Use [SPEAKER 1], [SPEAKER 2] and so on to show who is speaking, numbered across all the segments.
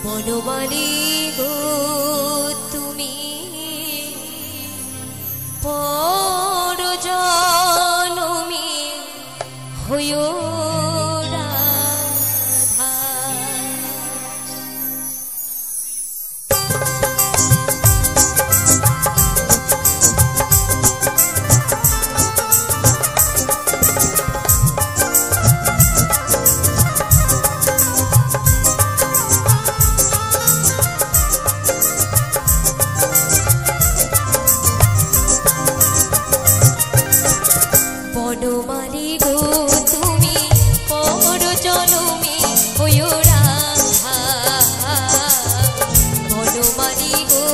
[SPEAKER 1] বনমালী গো তুমি পর জনমে হইও রাধা। বনমালী গো তুমি পর জনমে হইও রাধা। বনমালী গো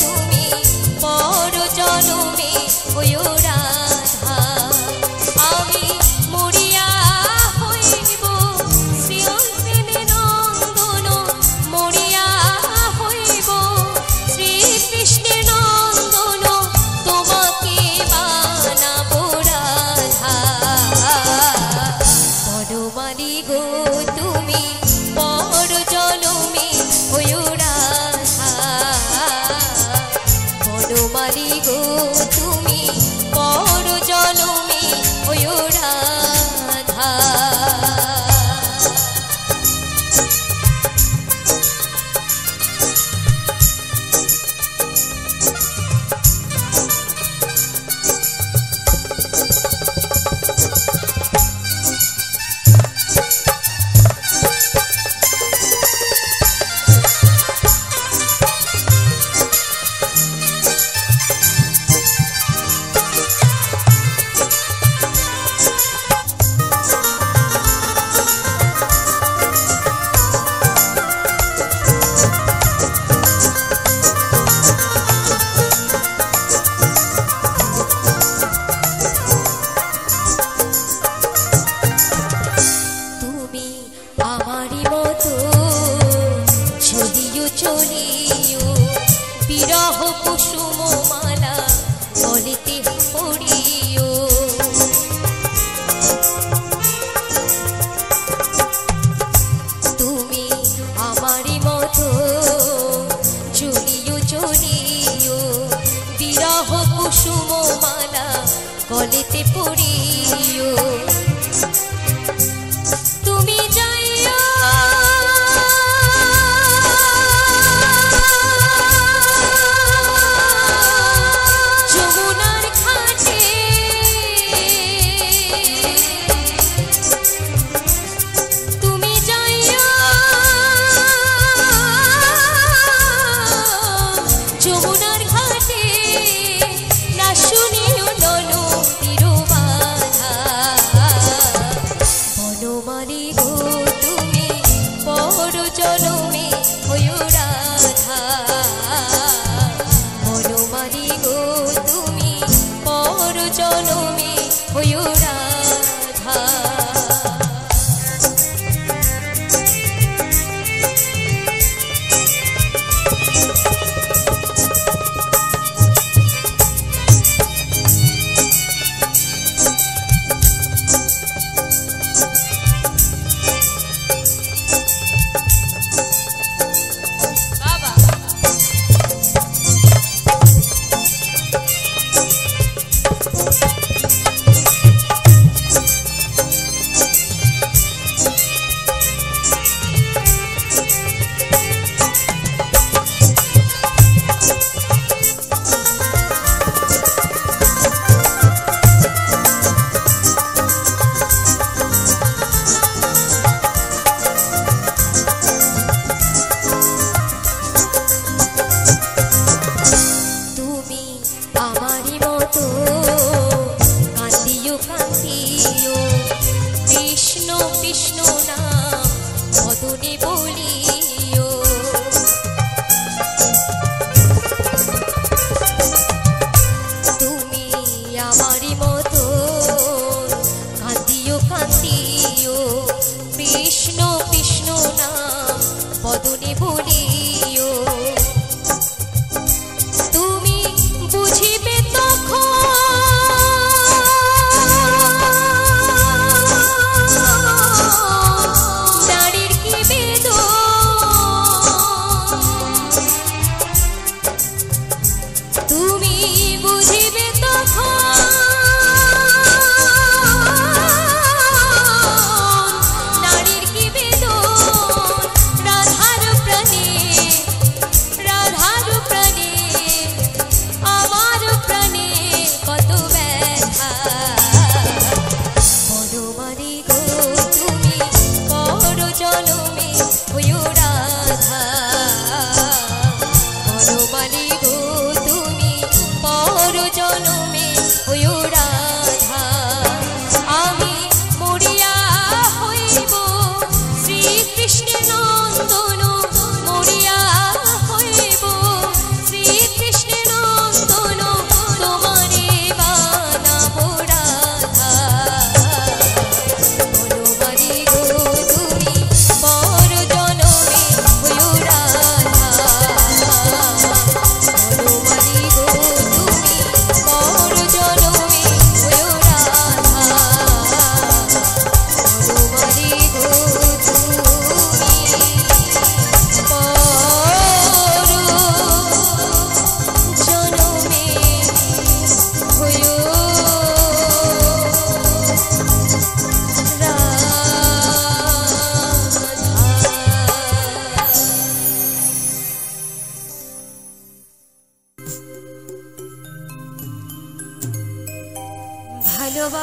[SPEAKER 1] তুমি পর জনমে হইও রাধা। আমি মরিয়া হইব শ্রীকৃষ্ণের নন্দন, মরিয়া হইব শ্রীকৃষ্ণের নন্দন, তোমাকে বানাবো রাধা। বনমালী গো তুমি পর জনমে হইও রাধা। বনমালী গো তুমি পর জনমে হইও রাধা। আমারি মতো চলিও চলিও বিরহ কুসুম মালা গলিতে পড়িও। তুমি আমারি মতো চলিও চলিও বিরহ কুসুম মালা গলিতে পড়িও। তুমি যাইও যমুনার ঘাটে, তুমি যাইও যমুনার ঘাটে, না শুনিও নদীর বাণী।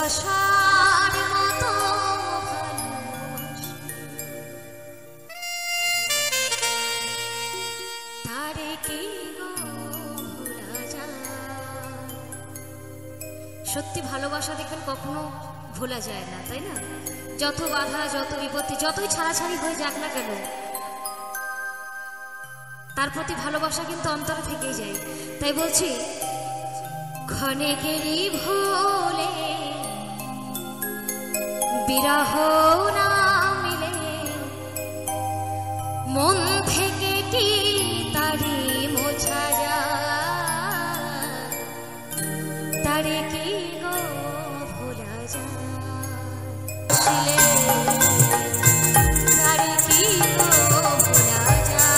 [SPEAKER 1] ভালোবাসার মতো তারে কি ভোলা যায়। সত্যি ভালোবাসা দেখবেন কখনো ভোলা যায় না, তাই না? যত বাধা, যত বিপত্তি, যতই ছাড়াছাড়ি হয়ে যাক না কেন, তার প্রতি ভালোবাসা কিন্তু অন্তরে থেকেই যায়। তাই বলছি, ক্ষণেকেরই ভোলে বিরহ না মিলে, মন থেকে কি তারি মোছা যায়, তারে কি গো ভোলা যায়, তারে কি গো ভোলা যায়।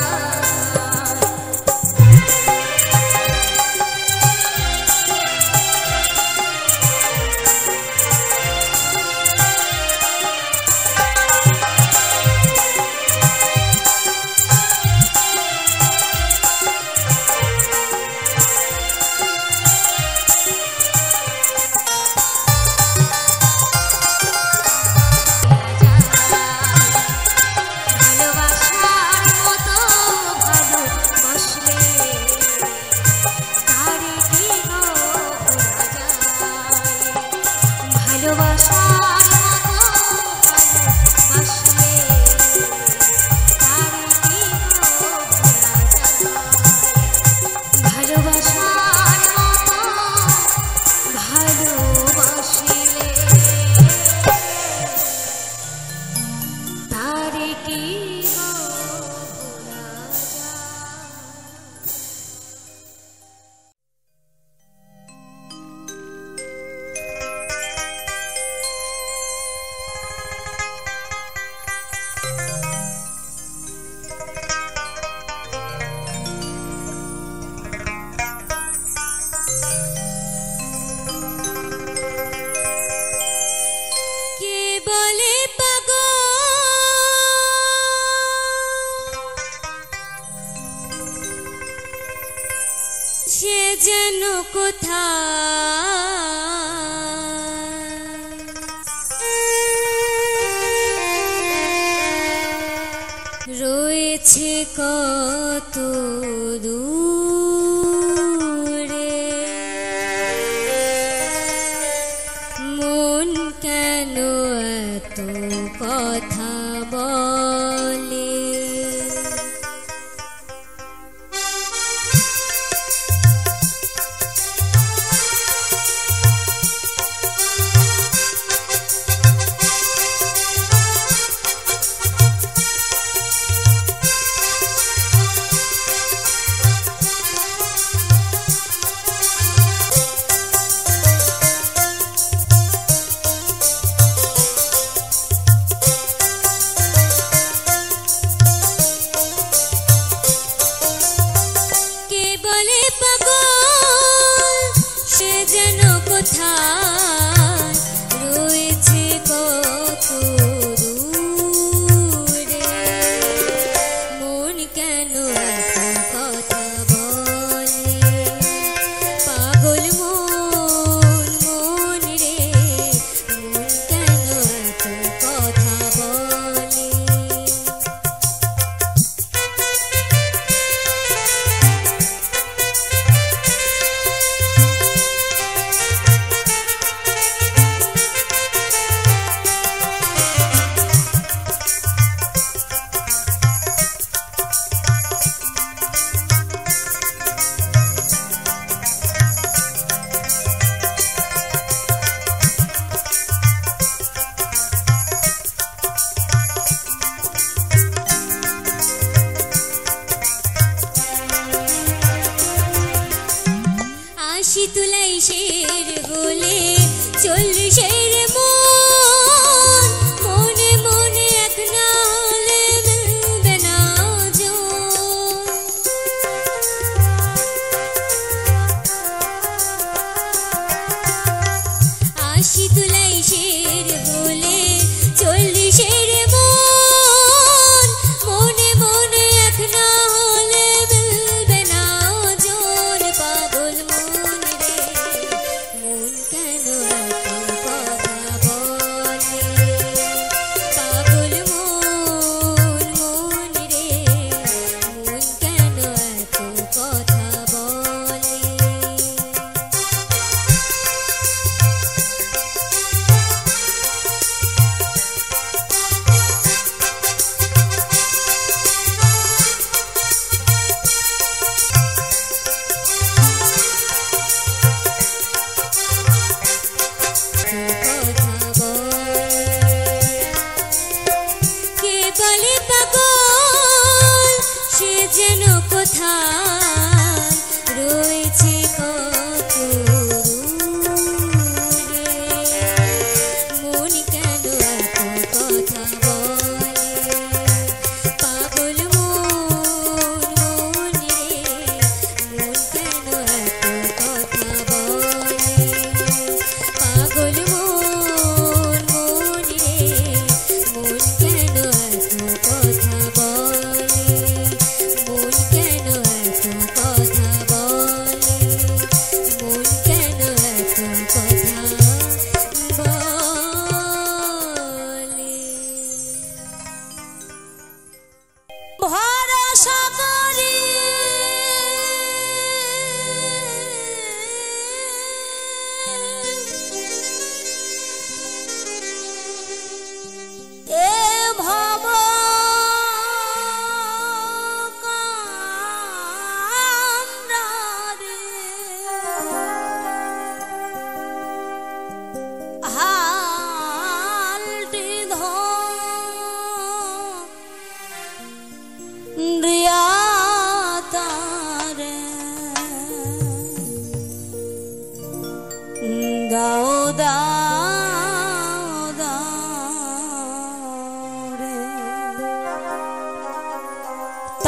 [SPEAKER 1] সে যেন কোথায় রয়েছে কত দূরে, মন কেন এত কথা বলে। তুলাইশের বলে চল্লিশের মন, মনে মনে এক না হলে মিলবে না জন। আশি তুলাইশের বলে চল্লিশের মন, মনে মনে এক না হলে মিলবে না জন। পাগল মন রে, মন কেন এত কথা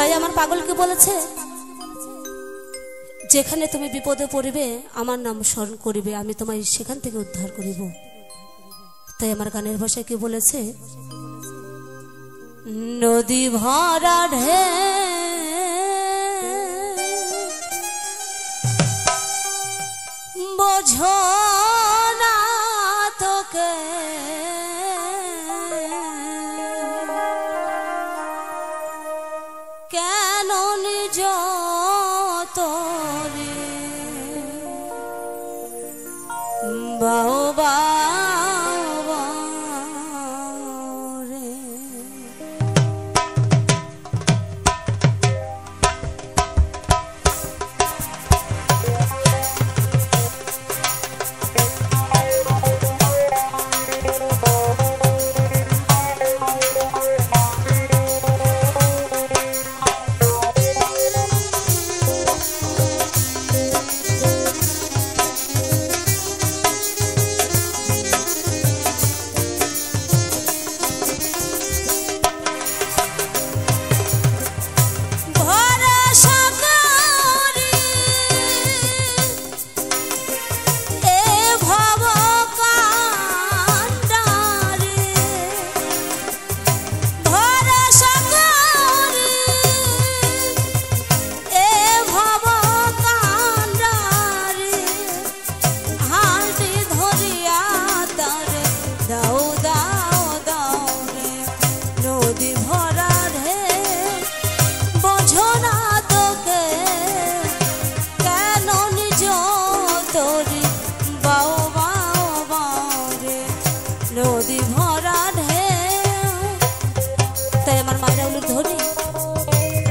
[SPEAKER 2] তাই আমার পাগলকে বলেছে, যেখানে তুমি বিপদে পড়িবে আমার নাম স্মরণ করিবে, আমি তোমায় সেখান থেকে উদ্ধার করিব। তাই আমার গানের ভাষায় কি বলেছে, নদী ভরা ঢে বোঝো না তোকে, কেন নিজ তোরে বাবা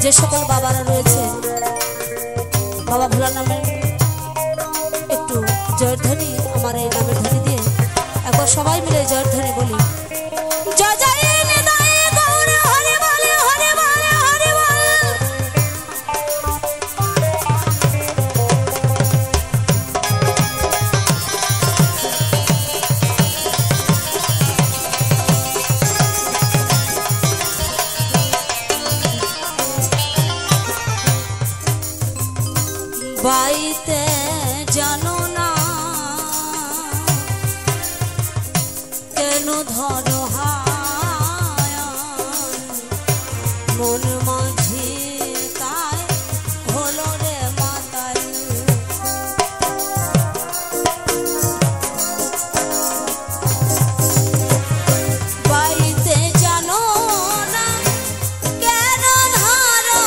[SPEAKER 2] যে সকল বাবারা রয়েছে, বাবা ভোলার নামে একটু জয়ের ধ্বনি আমার এই নামের ধ্বনি দিয়ে একবার সবাই মিলে জয়ের ধ্বনি বলি, জয় জয় বাইতে জানো না কেন ধরো হায় মন মাঝি তাই হলো রে মাতাল, বাইতে জানো না কেন ধরো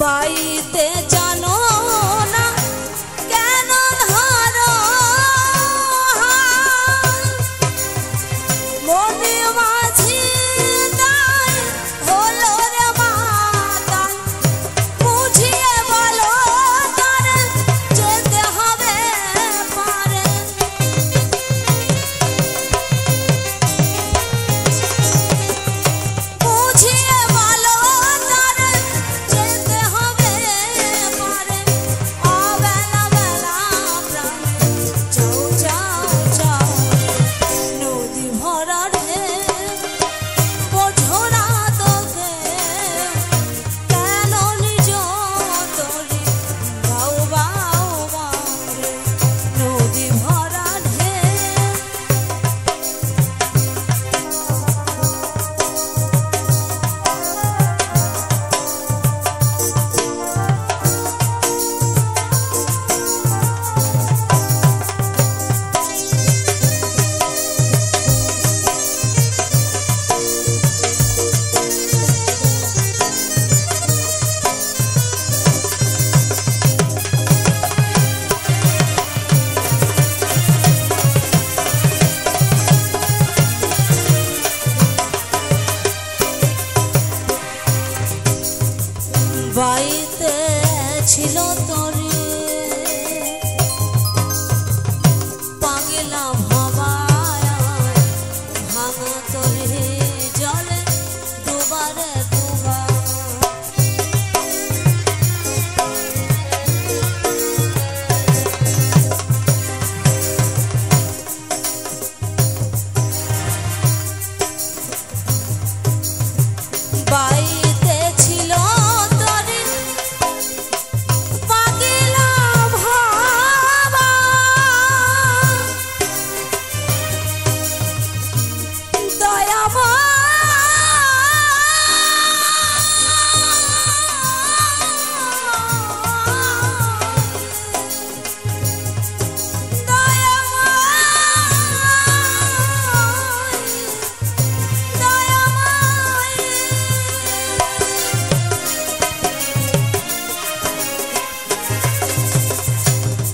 [SPEAKER 2] বাইতে জানো না কেন ধরো মনে মাঝি তাই হলো রে মাতাল, বুঝিয়ে বলো তার যেতে হবে পারে, বুঝিয়ে বলো তার যেতে হবে পারে, অবেলা বেলা প্রাণ যাও যাও যাও নদী ভরা রে বোঝো না তোকে, কেন নিজ তোরে বাউ বাউ বাউ রে নদী ভরা রে। বাইতে ছিল তোরে পাগলা ভাবায় ভাঙা তোরে জলে ডুবারে ডুবা বাইতে ছিল তোরে পাগলা ভাবা দয়াবা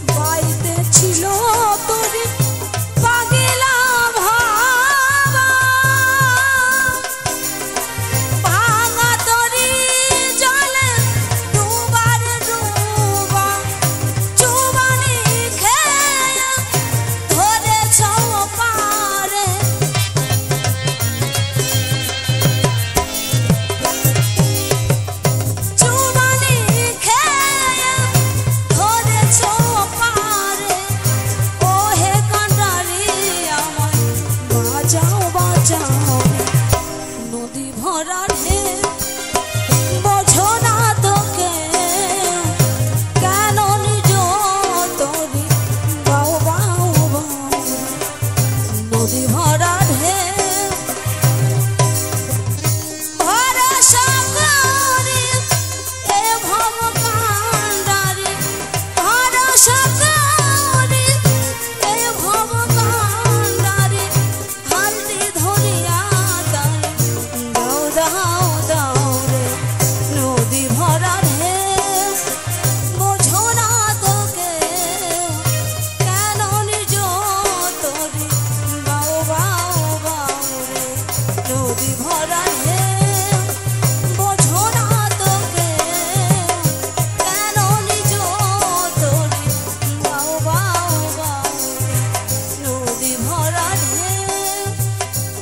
[SPEAKER 2] বাইতে ছিল তোরে পাগলা ভাবা ভাঙা তোরে জলে ডুবার ডুবা চুবানি খেয়ে ধরেছ পারে চুবানি খেয়ে ধরেছ পারে ওহে কান্ডারি আমায় বাঁচাও বাঁচাও নদী ভরা ঢেউ বোঝো না তোকে কেন নিজ তোরে বাউ বাউ বাউ নদী ভরা ঢেউ ভরসা করি এ ভব কান্ডারি ভরসা করি এ ভব কান্ডারি হালদি ধরিয়া তারে দাও দাও দাও রে নদী ভরা ঢেউ বোঝো না তোকে কেন নিজ তোরে বাউ বাউ বাউ রে নদী ভরা ঢেউ বোঝো না তোকে কেন নিজ তোরে বাউ বাউ বাউ রে নদী ভরা ঢেউ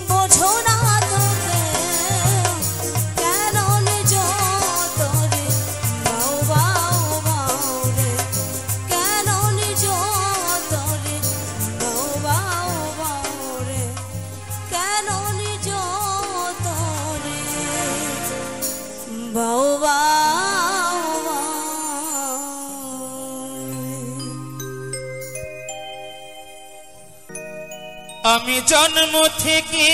[SPEAKER 2] বোঝো না তোকে কেন নিজ তোরে বাউ বাউ বাউ রে কেন নিজ তোরে বাউ বাউ বাউ রে কেন নিজ তোরে বাউ বাউ
[SPEAKER 3] আমি জন্ম থেকে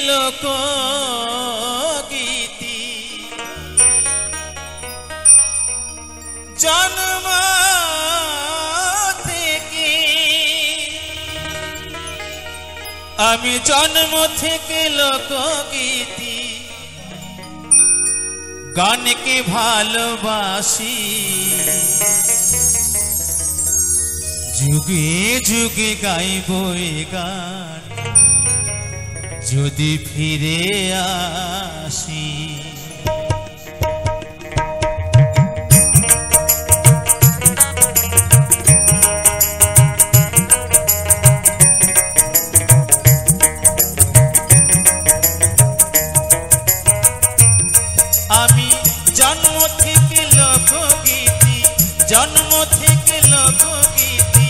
[SPEAKER 3] লোকগীতি জন্ম থেকে আমি জন্ম থেকে লোকগীতি গানকে ভালোবাসি যুগে যুগে গাইব এ গান যদি ফিরে আসি আমি জন্ম থেকে লোকগীতি জন্ম থেকে লোকগীতি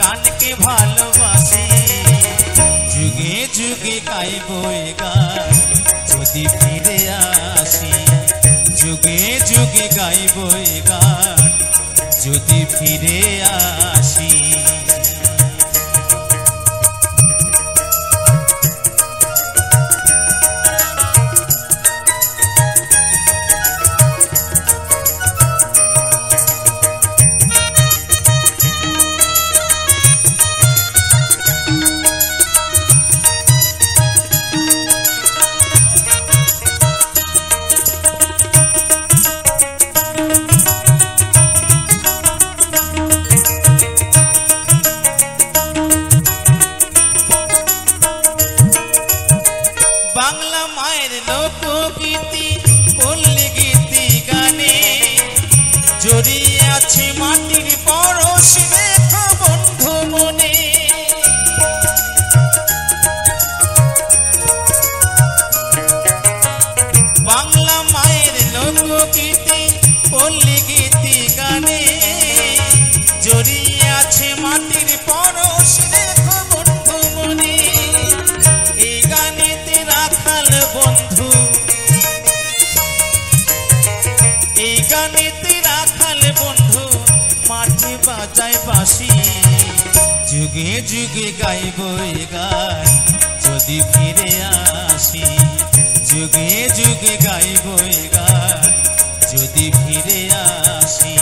[SPEAKER 3] গানকে ভালোবাসি যুগে যুগে গাইব এ গান যদি ফিরে আসি যুগে যুগে গাইব এ গান যদি ফিরে আসি জড়িয়ে আছে মাটির পরশ রেখো বন্ধু মনে। বাংলা মায়ের লোকগীতি পল্লী গীতি গানে জড়িয়ে আছে মাটির পরশ রেখো বন্ধু মনে। এই গানেতে রাখাল বন্ধু, এই গানেতে রাখাল বন্ধু মাঠে বাজায় বাঁশি। যুগে যুগে গাইব এই গান যদি ফিরে আসি। যুগে যুগে গাইব এই গান যদি ফিরে আসি।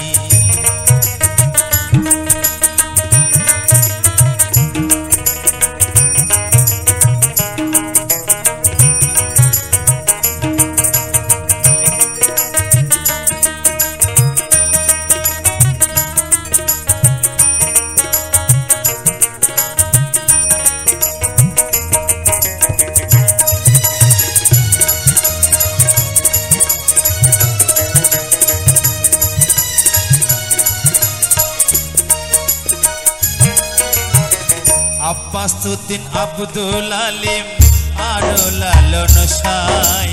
[SPEAKER 3] আব্বাসউদ্দিন আব্দুল আলিম আরো লালন সাই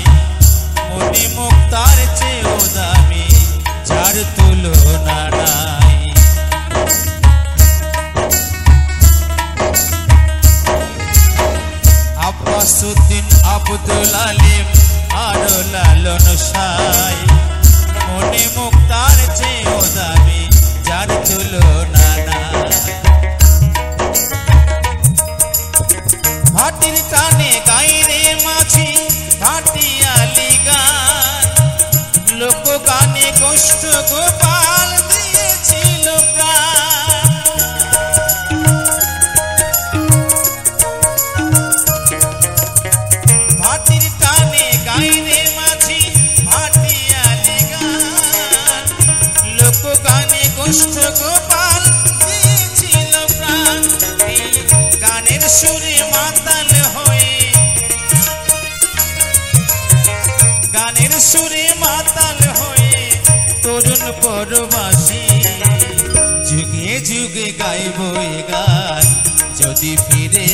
[SPEAKER 3] মনি মুক্তার চেয়েও দামি যার তুলনা নাই। আব্বাসউদ্দিন আব্দুল আলিম আরো লালন সাই মনি মুক্তার চেয়েও দামি যার তুলনা নাই। ভাটির টানে গাইরে মাঝি ভাটিয়ালি গান লোক গানে কষ্ট গোপাল দিয়েছিল প্রাণ। ভাটির টানে গাইরে মাঝি ভাটিয়ালি গান লোক গানে কষ্ট গোপাল দিয়েছিল প্রাণ। গানের সুরে মাতাল হয়ে, গানের সুরে মাতাল হয়ে তরুণ পরবাসী। যুগে যুগে গাইব এ গান যদি ফিরে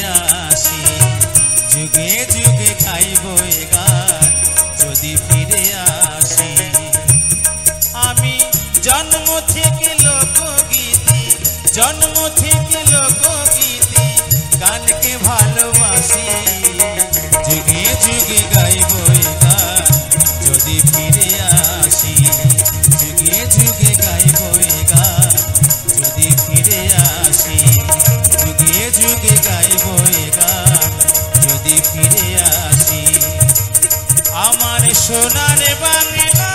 [SPEAKER 3] আসি। যুগে যুগে গাইব এ গান যদি ফিরে আসি। আমি জন্ম থেকে লোকগীতি, জন্ম থেকে লোকগীতি গানকে ভালোবাসি। যুগে যুগে গাইব এ গান যদি ফিরে আসি। যুগে যুগে গাইব এ গান যদি ফিরে আসি। যুগে যুগে গাইব এ গান যদি ফিরে আসি। আমার সোনার বাংলা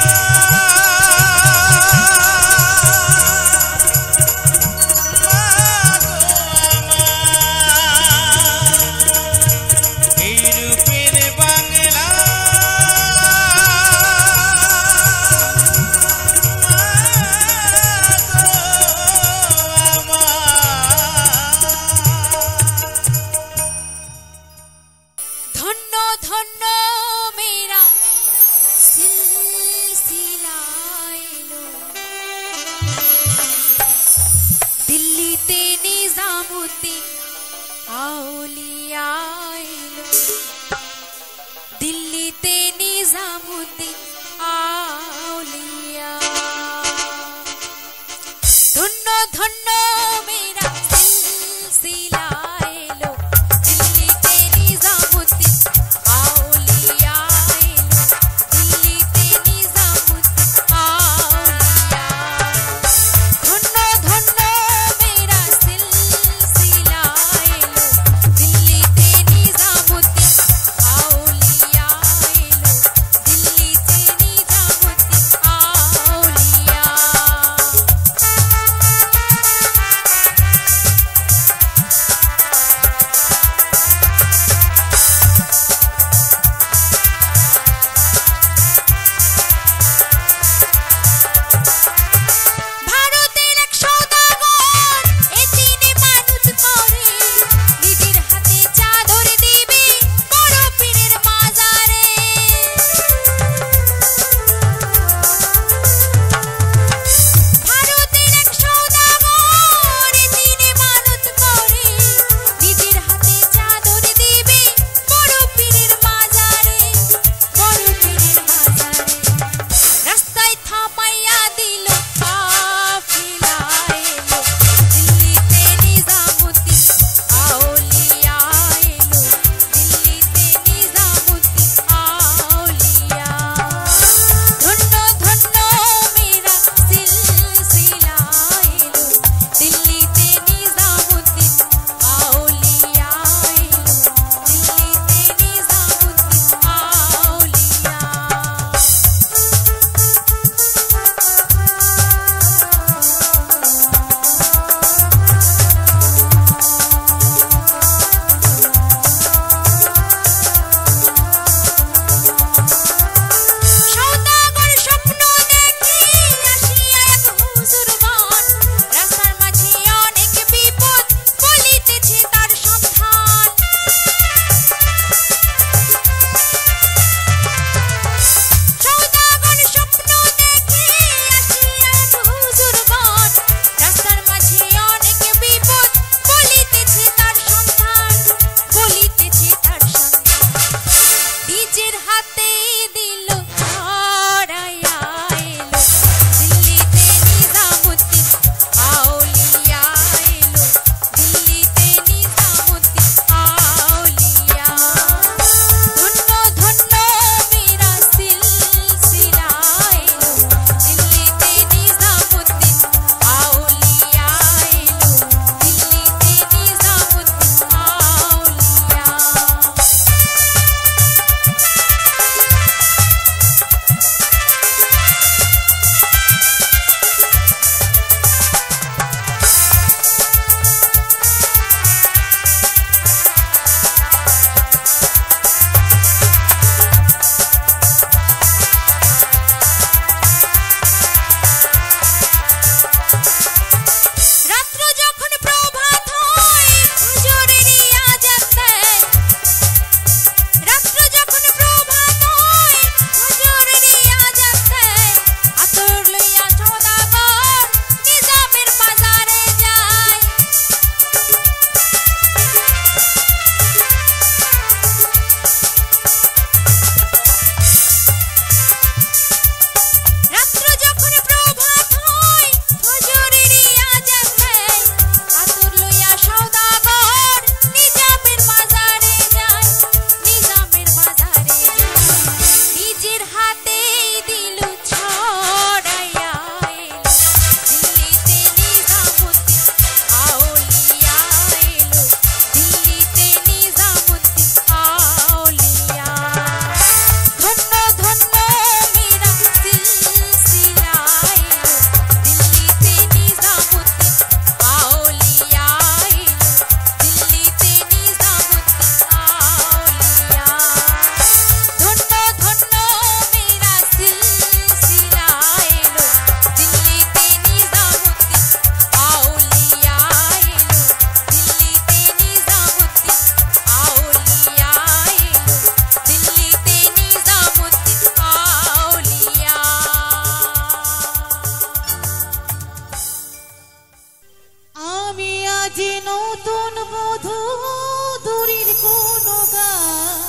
[SPEAKER 4] গান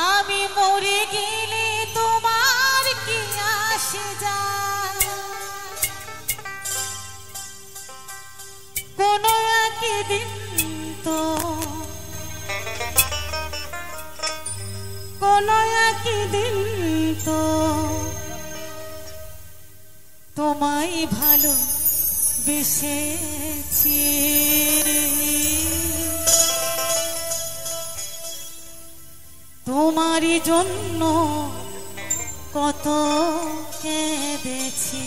[SPEAKER 4] আমি মরে গেলে তোমার কি আসে যায় কোনো একদিন তো কোনো একদিন তো তোমায় ভালো বেসেছি তোমারই জন্য কত কেঁদেছি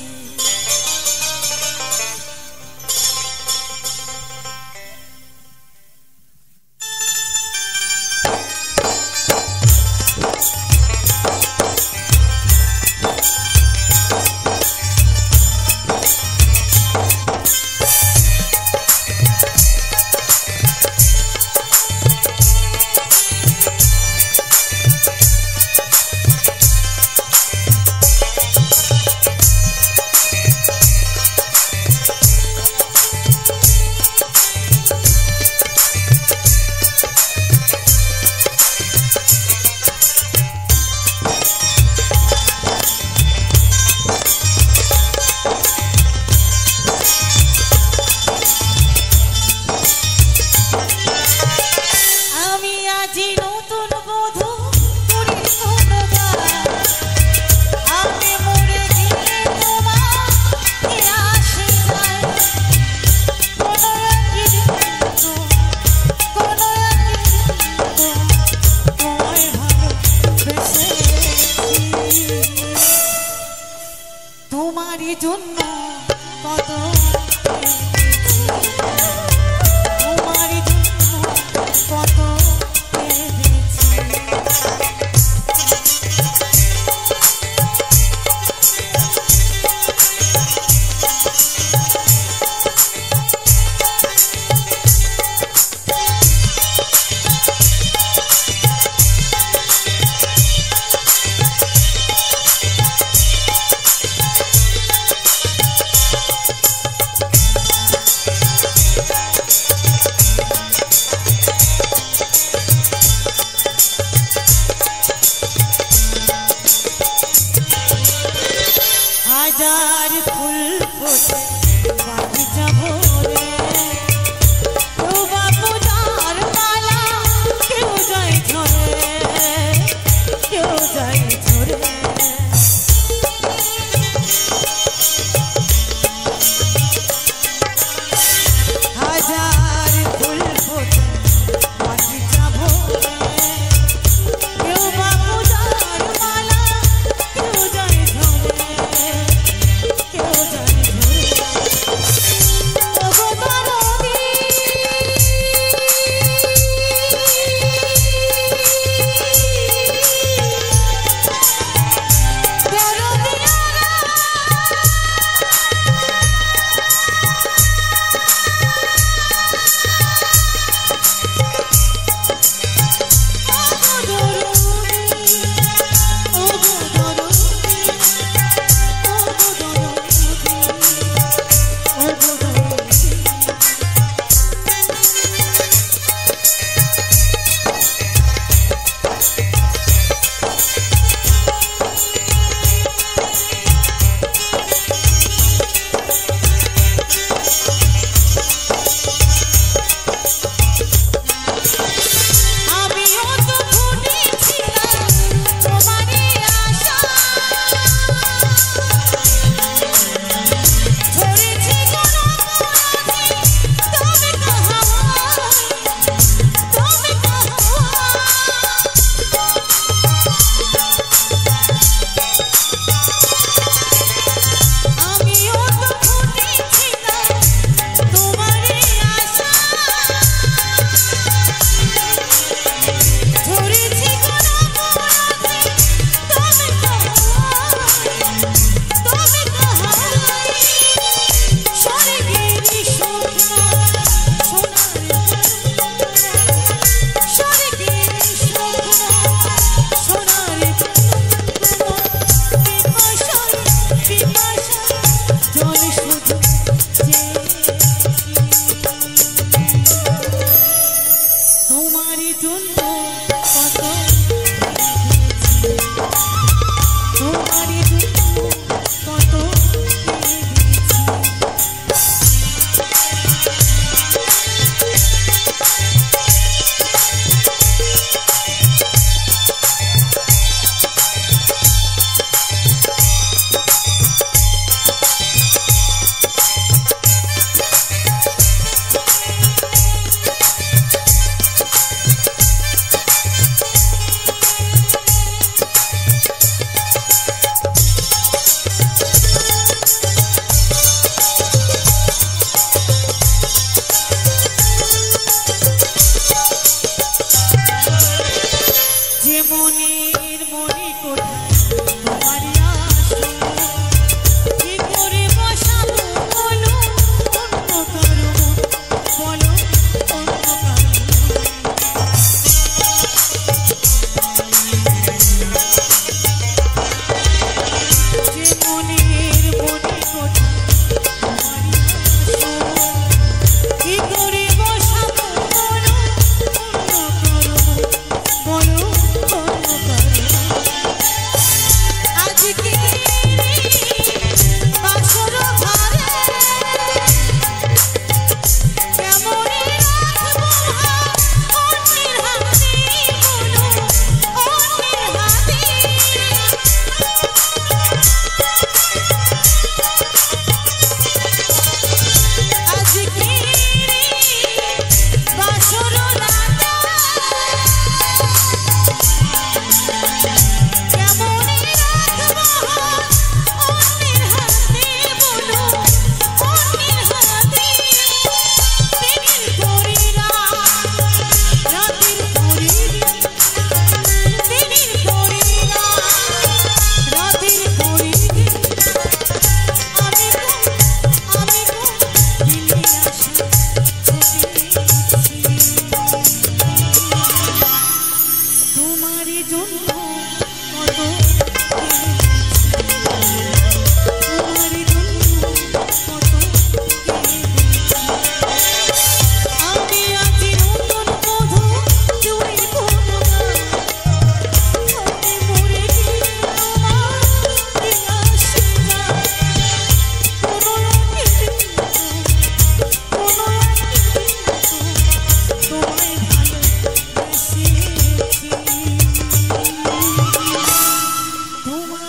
[SPEAKER 4] তোমারই জন্য কত তোমারই জন্য কত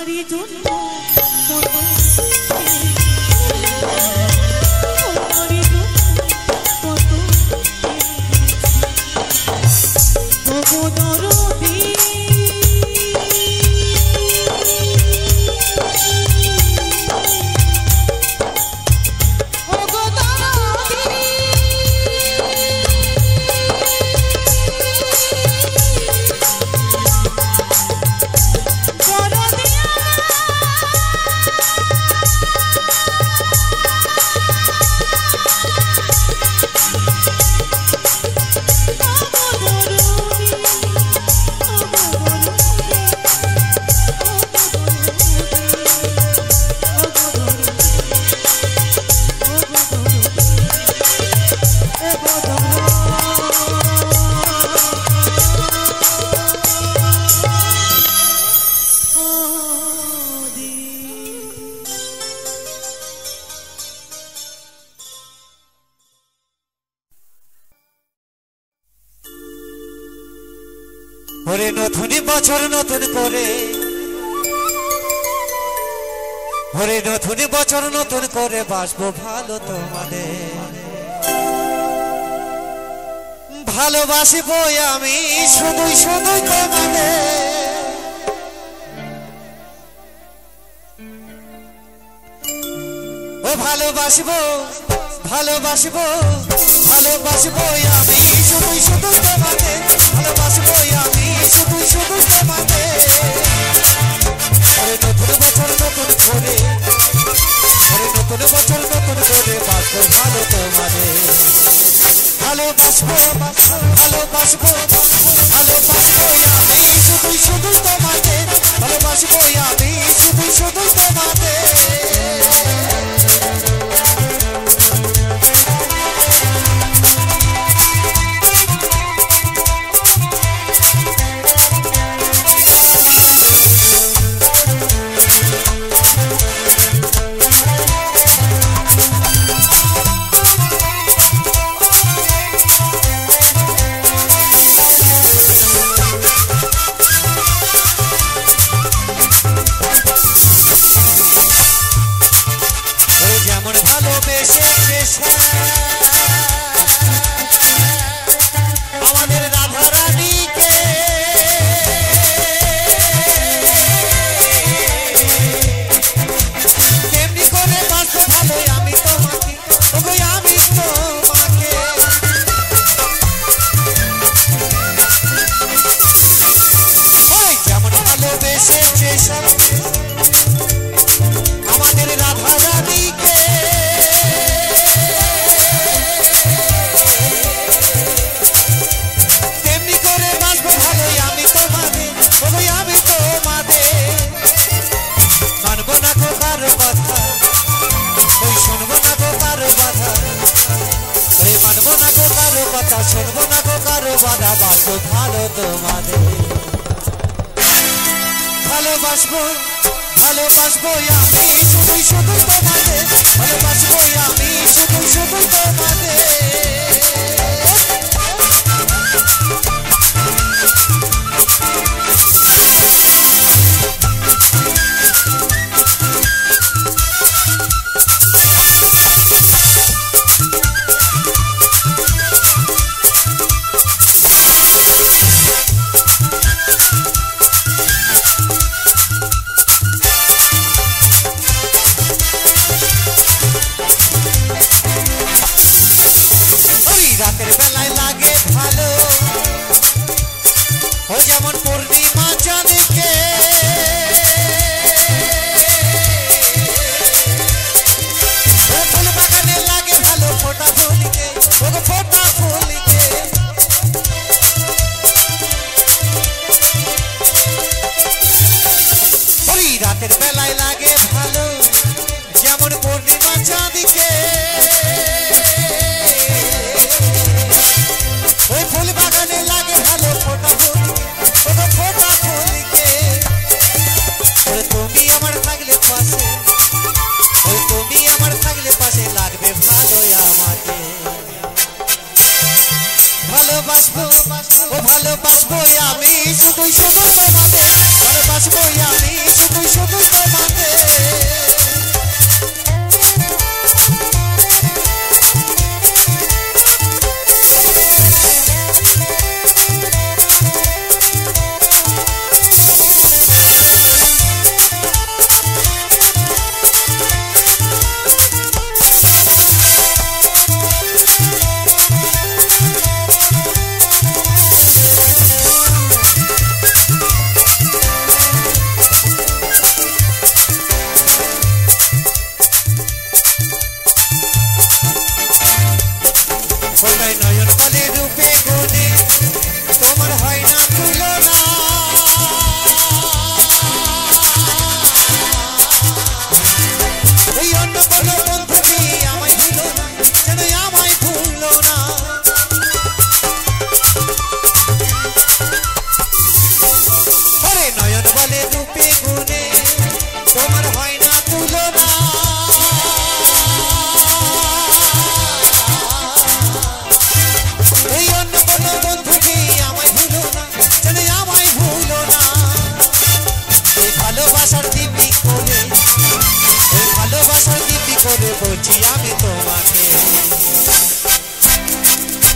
[SPEAKER 4] তোমারই জন্য কত তোমারই জন্য কত তবু দরদি
[SPEAKER 3] ওরে নতুন বছর নতুন করে ওরে নতুন বছর নতুন করে বাসবো ভালো তোমাদের ভালোবাসবো আমি শুধুই শুধুই তোমাদের ও ভালোবাসবো ভালোবাসবো ভালোবাসবো আমি শুধুই শুধুই তোমাদের ভালোবাসবো আমি শুধুই শুধুই তোমাদের ওরে নতুন বছর নতুন করে ওরে নতুন বছর নতুন করে বাসবো ভালো তোমাদের ভালোবাসবো ভালোবাসবো ভালোবাসবো আমি শুধুই শুধুই তোমাদের ভালোবাসবো আমি শুধুই শুধুই তোমাদের আমাদের রাধা রানীকে তেমনি করে বাসবো ভালো আমি তোমাকে ওগো আমি তোমাকে ওই যেমন ভালোবেসেছে আমাদের রাধা রানীকে শুনবো না গো কারো বাধা বাসবো ভালো তোমাদের ভালোবাসবো ভালোবাসবো আমি শুধুই শুধুই তোমাদের ভালোবাসবো আমি শুধুই শুধুই তোমাদের রাতের বেলায় লাগে ভালো ও যেমন পূর্ণিমা চাঁদকে ফুল বাগানে লাগে ভালো ফোটা ফুলকে ও ফোটা ফুলকে ওই রাতের বেলায় লাগে ভালো যেমন পূর্ণিমা চাঁদকে ওই ফুল বাগানে লাগে ভালো ফোটা ফুলকে ফোটা ফুলকে তুমি আমার থাকলে পাশে ওই তুমি আমার থাকলে পাশে লাগবে ভালো আমাকে ভালোবাসবো ও ভালোবাসবো আমি শুধুই শুধু তোমাদের ভালোবাসবো আমি শুধুই শুধু ভালোবাসার দিব্যি করে, ওই ভালোবাসার দিব্যি করে বলছি আমি তোমাকে।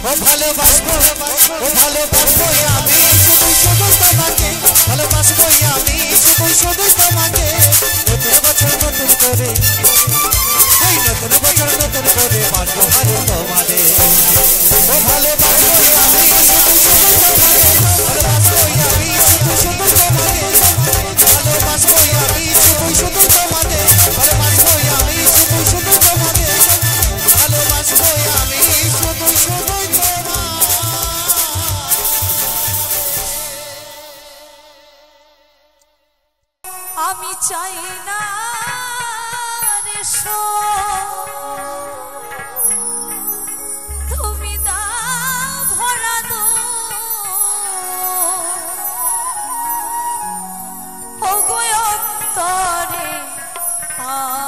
[SPEAKER 3] ও ভালোবাসবো, ও ভালোবাসবো আমি শুধু শুধু তোমাকে, ভালোবাসবো আমি শুধু শুধু তোমাকে। নতুন বছর নতুন করে, এই নতুন বছর নতুন করে বাঁচবো ভালো তোমাদের। ও ভালোবাসবো আমি শুধু শুধু তোমাকে, ভালোবাসবো আমি শুধু শুধু তোমাকে, ভালোবাসবো আমি শুধু শুধু তোমাকে, ভালোবাসবো আমি শুধু শুধু তোমাকে, ভালোবাসবো আমি শুধু শুধু
[SPEAKER 2] আমি চাই না রে তুমি দাও ভরা দো ও গো অন্তরে আমার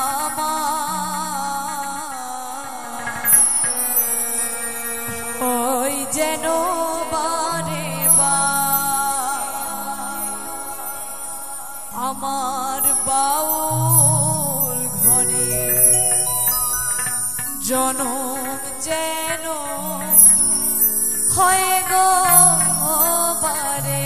[SPEAKER 2] ওই যেন বারে আমার বাউল ঘরে জনম যেন হয় গো বারে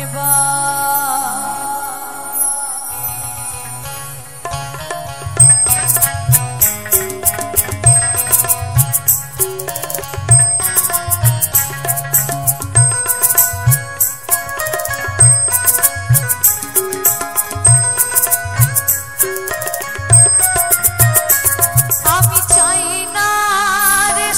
[SPEAKER 2] আমি চাই না রে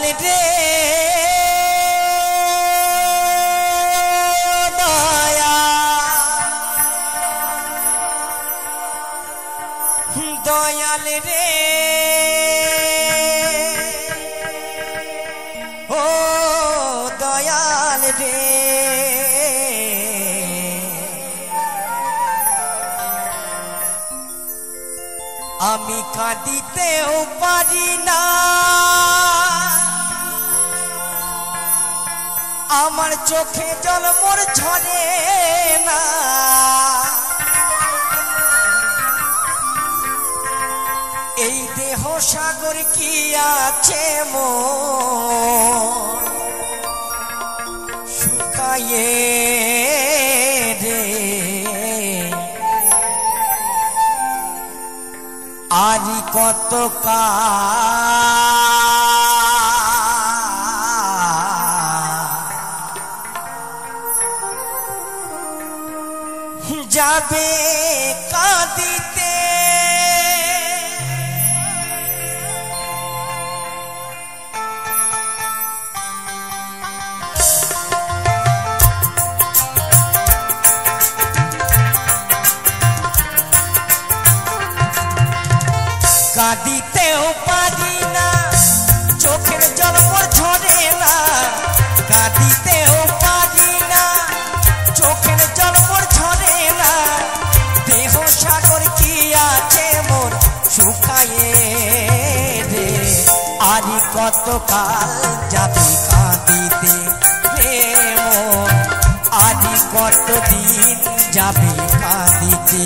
[SPEAKER 3] দয়াল রে দয়া দয়াল রে ও দয়াল রে আমি কাঁদিতেও পারি না আমার চোখে জল মোর ঝরে না এই দেহ সাগর কি আছে মোর শুকায়ে রে আরি কত যাবে কাঁদিতে কাঁদিতেও পারি না চোখের জল মোর ঝরে না কাঁদিতেও পারি না চোখের জল মোর ঝরে না দেহ সাগর কি আছে মোর শুকায়ে রে আরি কত কাল যাবে কাঁদিতে রে মোর আরি কত দিন যাবে কাঁদিতে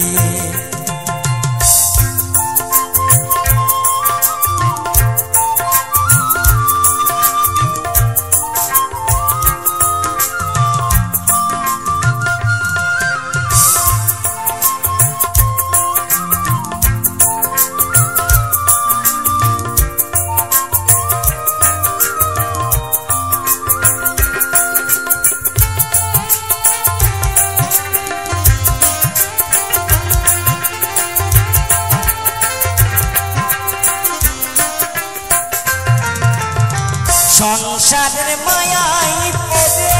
[SPEAKER 3] সংসারের মায়াই পড়ে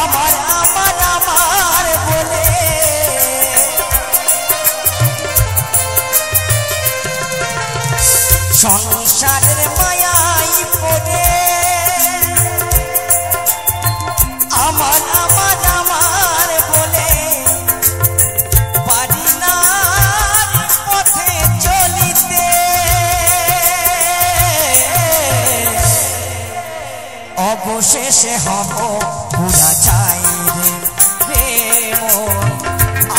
[SPEAKER 3] আমার আমার আমার বলে সংসারের মায়াই পড়ে আমার আমার আমার বলে পারি না পথে চলিতে অবশেষে হব পুরা চাই রে মন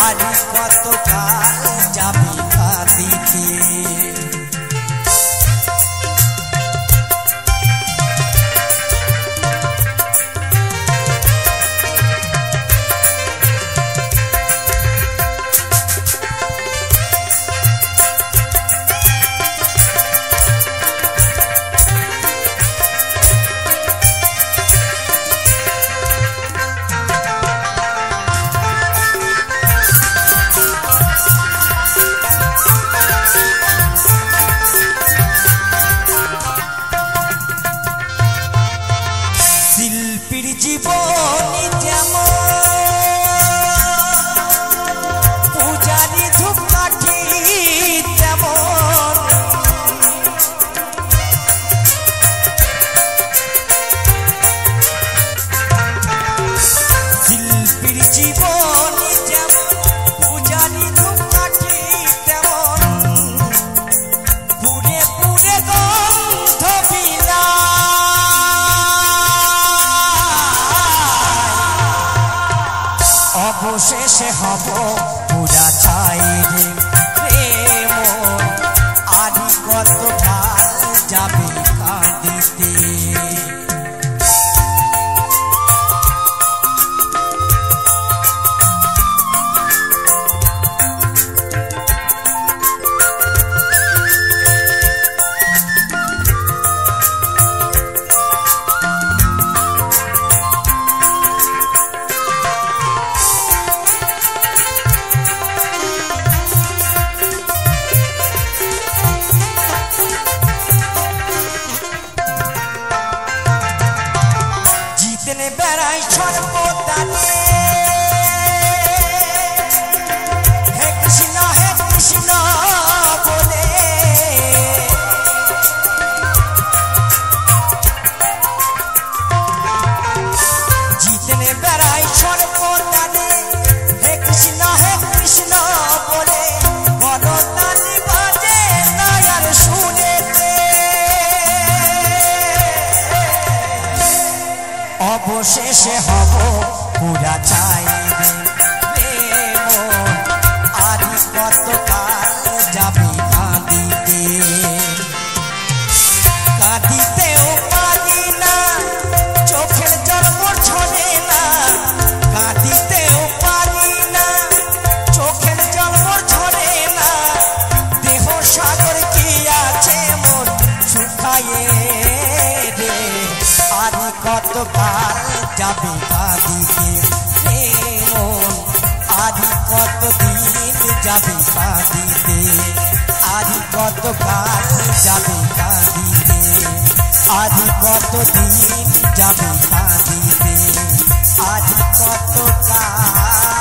[SPEAKER 3] আরি কত কাল যাবি কাঁদিতে শিল্পীর জীবনী যেমন পূজারি ধূপকাঠি তেমন শিল্পীর জীবনী যেমন পূজারি ধূপকাঠি তেমন পুরে পুরে গন্ধ বিলা অবশেষে হব পুরা চাই রে মন আরি কত কাল যাবে কাঁদিতে
[SPEAKER 5] সর্বদানে হে কৃষ্ণ বলে জিতনে বেড়াই সর্বদানে হে কৃষ্ণ বলে বড়দানি বাজে না আর শুনেতে অবশেষে হব পুরা চাইবে আদি কত কাল যাবে কাঁদিতে কাঁদিতেও পারি না চোখের জল মোর ঝরে না কাঁদিতেও পারি না চোখের জল মোর ঝরে না দেহ সাগর কি আছে মোর শুকায়ে রে আর কত কাল যাবে কাঁদিতে রে মন আদি কত দিন যাবে কাঁদিতে আদি কত কাল যাবে কাঁদিতে আদি কত দিন যাবে কাঁদিতে আদি কত কাল